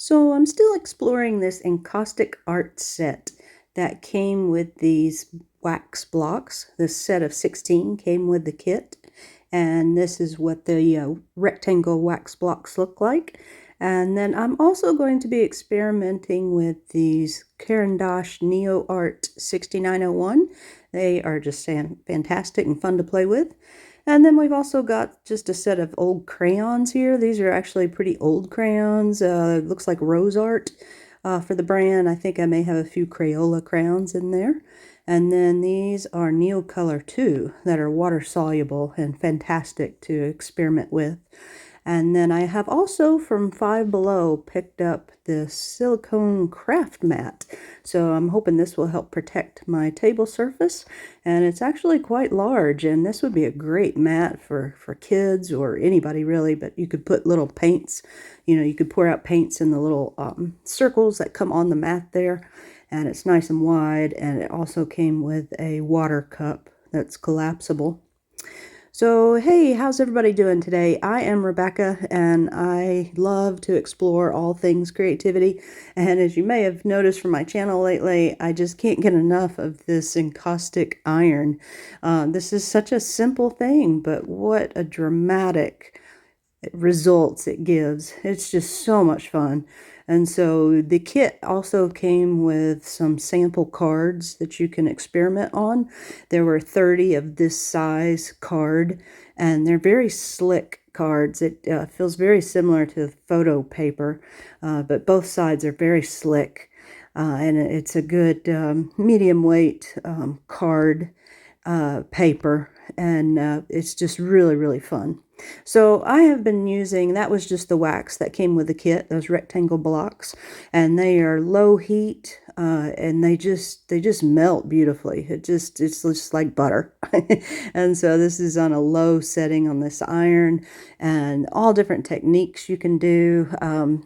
So I'm still exploring this Encaustic art set that came with these wax blocks. This set of 16 came with the kit, and this is what the rectangle wax blocks look like. And then I'm also going to be experimenting with these Crayon Neo Art 6901. They are just fantastic and fun to play with. And then we've also got just a set of old crayons here. These are actually pretty old crayons. Looks like Rose Art for the brand. I think I may have a few Crayola crayons in there. And then these are Neocolor II that are water soluble and fantastic to experiment with. And then I have also from Five Below picked up this silicone craft mat. So I'm hoping this will help protect my table surface. And it's actually quite large, and this would be a great mat for kids or anybody really, but you could put little paints, you could pour out paints in the little circles that come on the mat there. And it's nice and wide, and it also came with a water cup that's collapsible. So, hey, how's everybody doing today? I am Rebecca, and I love to explore all things creativity. And as you may have noticed from my channel lately, I just can't get enough of this encaustic iron. This is such a simple thing, but what a dramatic results it gives. It's just so much fun. And so the kit also came with some sample cards that you can experiment on. There were 30 of this size card, and they're very slick cards. It feels very similar to photo paper, but both sides are very slick. And it's a good medium weight card paper, and it's just really, really fun. So I have been using, that was just the wax that came with the kit, those rectangle blocks, and they are low heat, and they just melt beautifully. It's just like butter. And so this is on a low setting on this iron, and all different techniques you can do.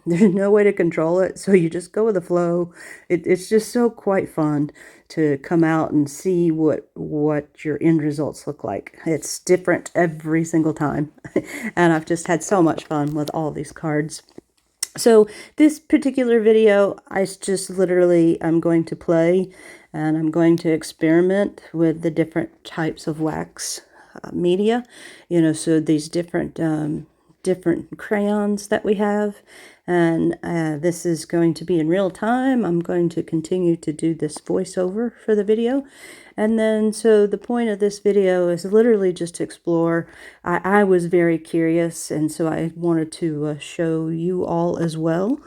There's no way to control it, so you just go with the flow. It's just so quite fun to come out and see what your end results look like. It's different every single time. And I've just had so much fun with all these cards. So this particular video, I'm going to play, and I'm going to experiment with the different types of wax media. So these different crayons that we have, and this is going to be in real time. I'm going to continue to do this voiceover for the video, and then so the point of this video is literally just to explore. I was very curious, and so I wanted to show you all as well,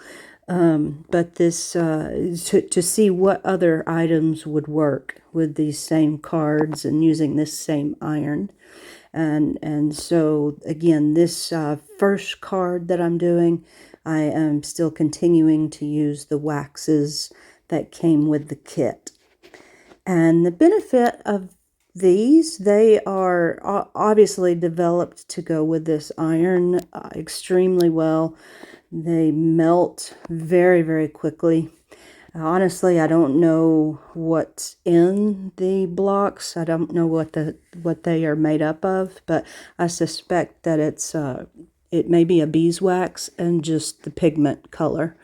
but this to see what other items would work with these same cards and using this same iron. And so again, this first card that I'm doing, I am still continuing to use the waxes that came with the kit. And the benefit of these, they are obviously developed to go with this iron extremely well. They melt very, very quickly. Honestly, I don't know what's in the blocks. I don't know what they are made up of, but I suspect that it may be a beeswax and just the pigment color.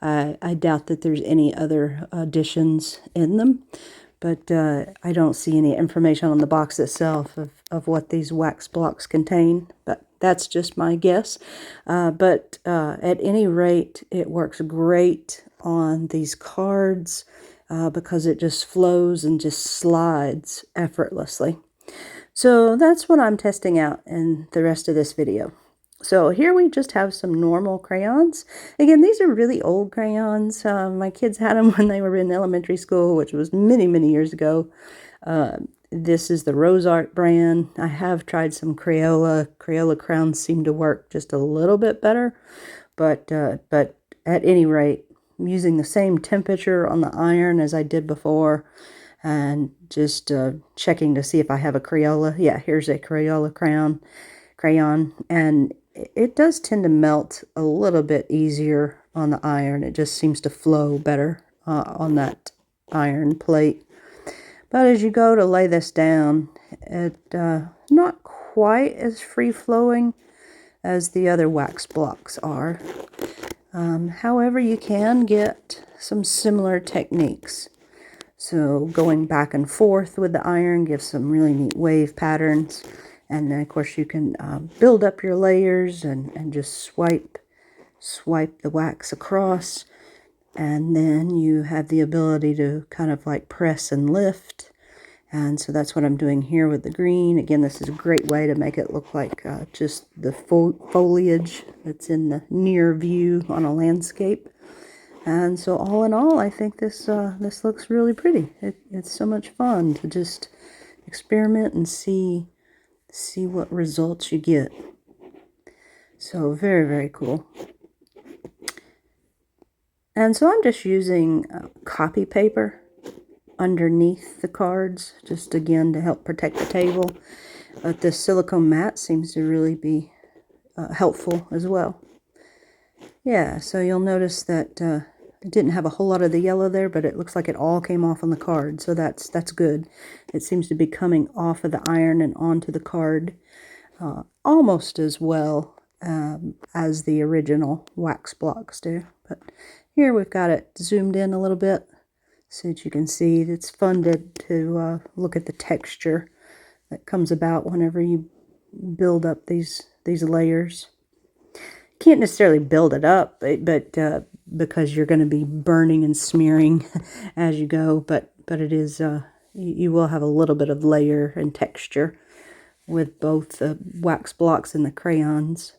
I doubt that there's any other additions in them, but I don't see any information on the box itself of what these wax blocks contain, but that's just my guess. But at any rate, it works great on these cards because it just flows and just slides effortlessly. So that's what I'm testing out in the rest of this video. So here we just have some normal crayons. Again, these are really old crayons. My kids had them when they were in elementary school, which was many, many years ago. This is the Rose Art brand. I have tried some Crayola. Crayola crowns seem to work just a little bit better. But at any rate, I'm using the same temperature on the iron as I did before. And just checking to see if I have a Crayola. Yeah, here's a Crayola crayon. And it does tend to melt a little bit easier on the iron. It just seems to flow better on that iron plate. But as you go to lay this down, it's not quite as free-flowing as the other wax blocks are. However, you can get some similar techniques. So going back and forth with the iron gives some really neat wave patterns. And then of course you can build up your layers and just swipe the wax across. And then you have the ability to kind of like press and lift. And so that's what I'm doing here with the green. Again, this is a great way to make it look like just the foliage that's in the near view on a landscape. And so all in all, I think this looks really pretty. It's so much fun to just experiment and see what results you get. So very, very cool. And so I'm just using copy paper underneath the cards, just again to help protect the table. But this silicone mat seems to really be helpful as well. Yeah, so you'll notice that it didn't have a whole lot of the yellow there, but it looks like it all came off on the card, so that's good. It seems to be coming off of the iron and onto the card almost as well as the original wax blocks do. But here we've got it zoomed in a little bit so that you can see. It's fun to look at the texture that comes about whenever you build up these layers. Can't necessarily build it up, but because you're going to be burning and smearing as you go, but it is you will have a little bit of layer and texture with both the wax blocks and the crayons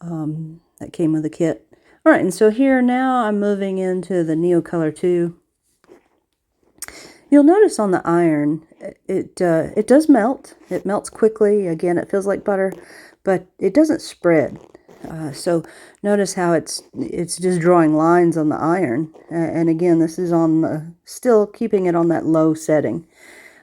that came with the kit. All right, and so here now I'm moving into the Neocolor II. You'll notice on the iron, it does melt. It melts quickly. Again, it feels like butter, but it doesn't spread. So notice how it's just drawing lines on the iron. And again, this is on still keeping it on that low setting.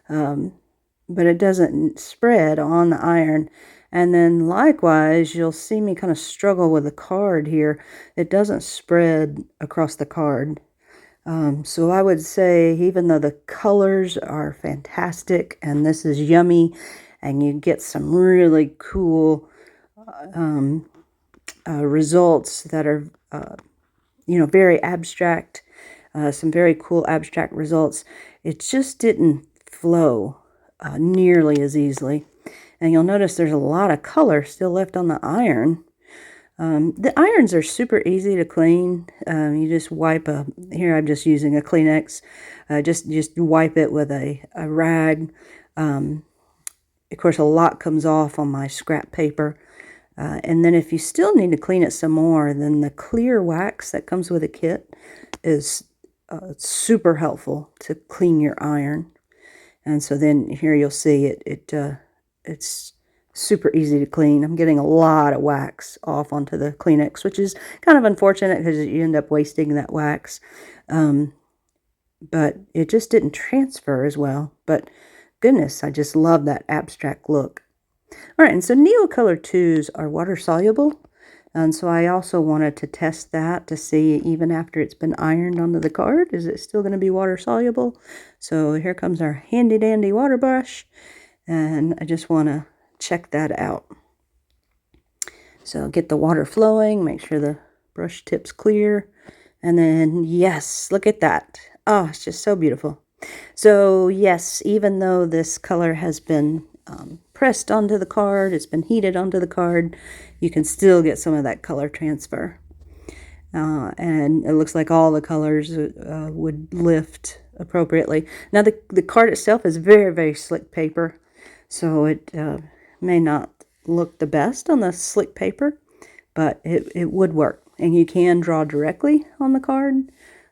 But it doesn't spread on the iron. And then likewise, you'll see me kind of struggle with the card here. It doesn't spread across the card. So I would say, even though the colors are fantastic and this is yummy and you get some really cool results that are, very abstract, some very cool abstract results, it just didn't flow nearly as easily. And you'll notice there's a lot of color still left on the iron. The irons are super easy to clean. You just wipe here I'm just using a Kleenex. Just wipe it with a rag. Of course, a lot comes off on my scrap paper. And then if you still need to clean it some more, then the clear wax that comes with a kit is super helpful to clean your iron. And so then here you'll see it's super easy to clean. I'm getting a lot of wax off onto the Kleenex, which is kind of unfortunate because you end up wasting that wax. But it just didn't transfer as well. But goodness, I just love that abstract look. All right, and so Neocolor IIs are water soluble. And so I also wanted to test that to see, even after it's been ironed onto the card, is it still going to be water soluble? So here comes our handy dandy water brush. And I just want to check that out. So get the water flowing, make sure the brush tip's clear. And then, yes, look at that. Oh, it's just so beautiful. So yes, even though this color has been pressed onto the card, it's been heated onto the card, you can still get some of that color transfer. And it looks like all the colors would lift appropriately. Now the card itself is very, very slick paper, so it may not look the best on the slick paper, but it would work. And you can draw directly on the card,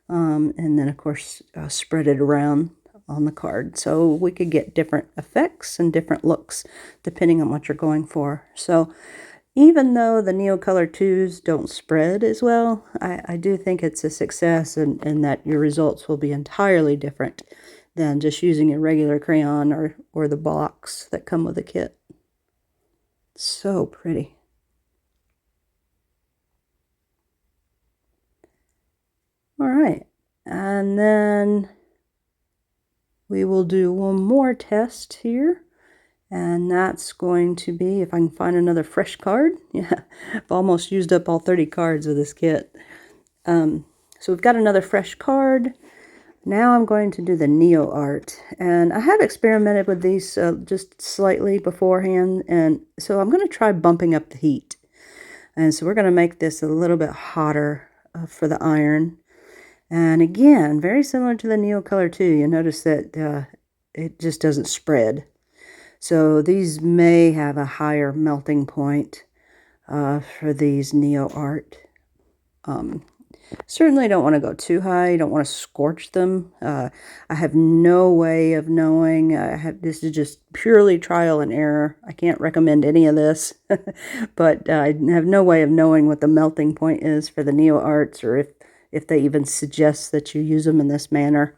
and then of course spread it around on the card. So we could get different effects and different looks depending on what you're going for. So even though the Neocolor IIs don't spread as well, I do think it's a success, and that your results will be entirely different than just using a regular crayon or the blocks that come with the kit. So pretty. All right, and then we will do one more test here, And that's going to be, if I can find another fresh card. Yeah, I've almost used up all 30 cards with this kit. So we've got another fresh card. Now I'm going to do the Neo Art. And I have experimented with these just slightly beforehand. And so I'm going to try bumping up the heat. And so we're going to make this a little bit hotter for the iron. And again, very similar to the Neocolor II. You notice that it just doesn't spread. So these may have a higher melting point for these Neo Art. Certainly don't want to go too high. You don't want to scorch them. I have no way of knowing. This is just purely trial and error. I can't recommend any of this, but I have no way of knowing what the melting point is for the Neo Arts, or if they even suggest that you use them in this manner.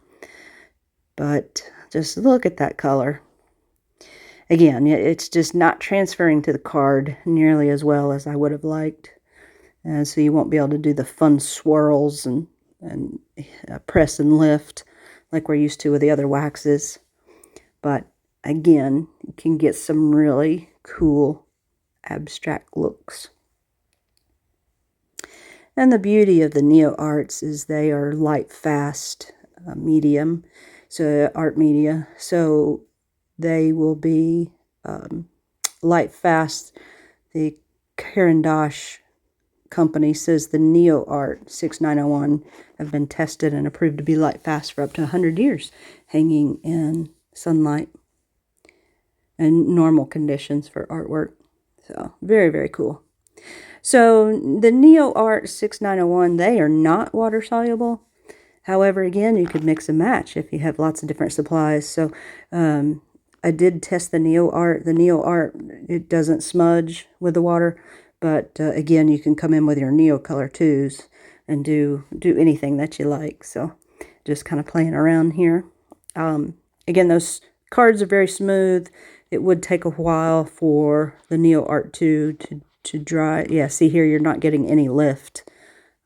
But just look at that color. Again, it's just not transferring to the card nearly as well as I would have liked. And so you won't be able to do the fun swirls and press and lift like we're used to with the other waxes. But again, you can get some really cool abstract looks. And the beauty of the Neo Arts is they are lightfast medium, so art media. So they will be lightfast. The Crayon company says the Neo Art 6901 have been tested and approved to be lightfast for up to 100 years, hanging in sunlight and normal conditions for artwork. So very, very cool. So the Neo Art 6901, they are not water soluble. However, again, you could mix and match if you have lots of different supplies. So I did test the Neo Art. The Neo Art, it doesn't smudge with the water. But again, you can come in with your Neocolor IIs and do anything that you like. So just kind of playing around here. Again, those cards are very smooth. It would take a while for the Neo Art 2 to dry. Yeah, see here, you're not getting any lift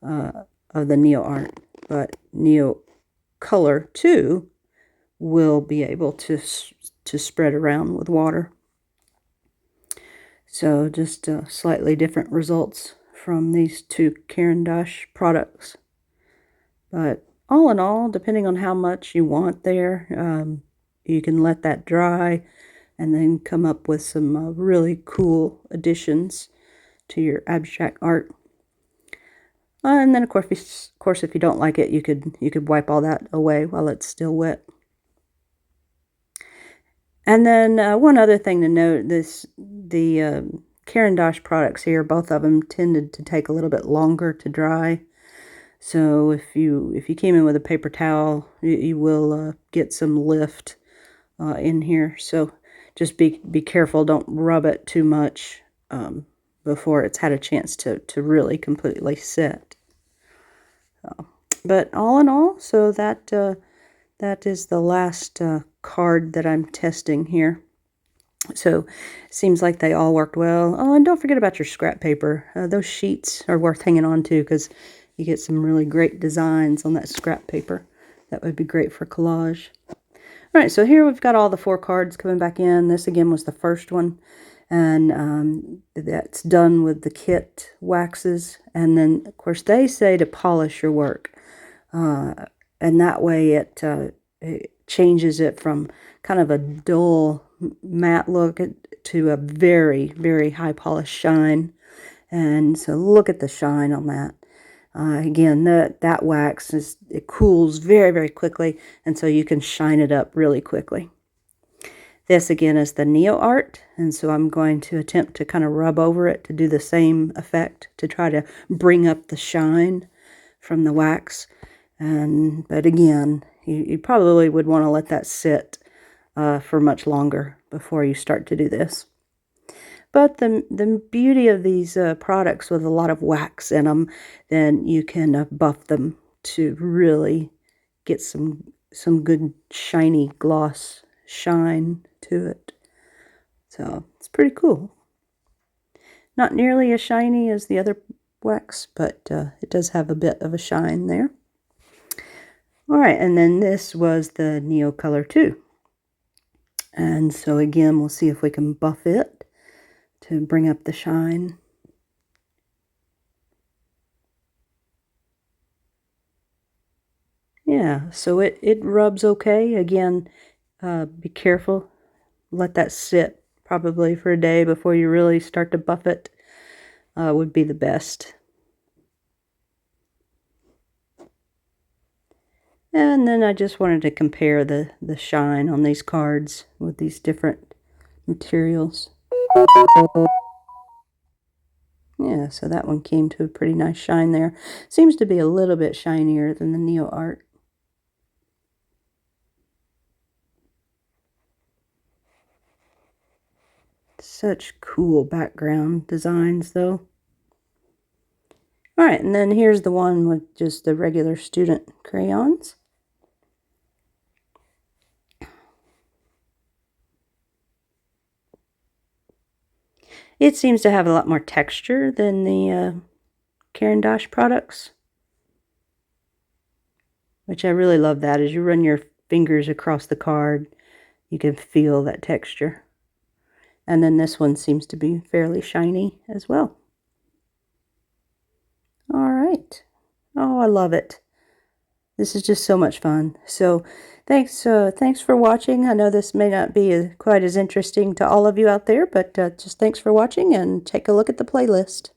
of the Neo Art. But Neocolor II will be able to spread around with water. So just slightly different results from these two Crayon products. But all in all, depending on how much you want there, you can let that dry and then come up with some really cool additions to your abstract art. And then of course, if you don't like it, you could wipe all that away while it's still wet. And then one other thing to note, the Crayon products here, both of them tended to take a little bit longer to dry. So if you came in with a paper towel, you will get some lift in here. So just be careful, don't rub it too much before it's had a chance to really completely set. But all in all, so that is the last card that I'm testing here. So seems like they all worked well. Oh, and don't forget about your scrap paper. Those sheets are worth hanging on to because you get some really great designs on that scrap paper. That would be great for collage. All right, so here we've got all the 4 cards coming back in. This again was the first one. And that's done with the kit waxes. And then, of course, they say to polish your work. And that way it changes it from kind of a dull matte look to a very, very high polish shine. And so look at the shine on that. Again, that wax it cools very, very quickly, and so you can shine it up really quickly. This again is the Neo Art, and so I'm going to attempt to kind of rub over it to do the same effect to try to bring up the shine from the wax. But again, you probably would want to let that sit for much longer before you start to do this. But the beauty of these products with a lot of wax in them, then you can buff them to really get some good shiny gloss shine to it. So it's pretty cool. Not nearly as shiny as the other wax, but it does have a bit of a shine there. All right, and then this was the Neocolor II. And so again, we'll see if we can buff it to bring up the shine. Yeah, so it rubs okay. Again, be careful. Let that sit probably for a day before you really start to buff it. Would be the best. And then I just wanted to compare the shine on these cards with these different materials. Yeah, so that one came to a pretty nice shine there. Seems to be a little bit shinier than the Neo Art. Such cool background designs, though. All right, and then here's the one with just the regular student crayons. It seems to have a lot more texture than the Caran d'Ache products, which I really love that. As you run your fingers across the card, you can feel that texture. And then this one seems to be fairly shiny as well. All right. Oh, I love it. This is just so much fun. So thanks for watching. I know this may not be quite as interesting to all of you out there, but just thanks for watching and take a look at the playlist.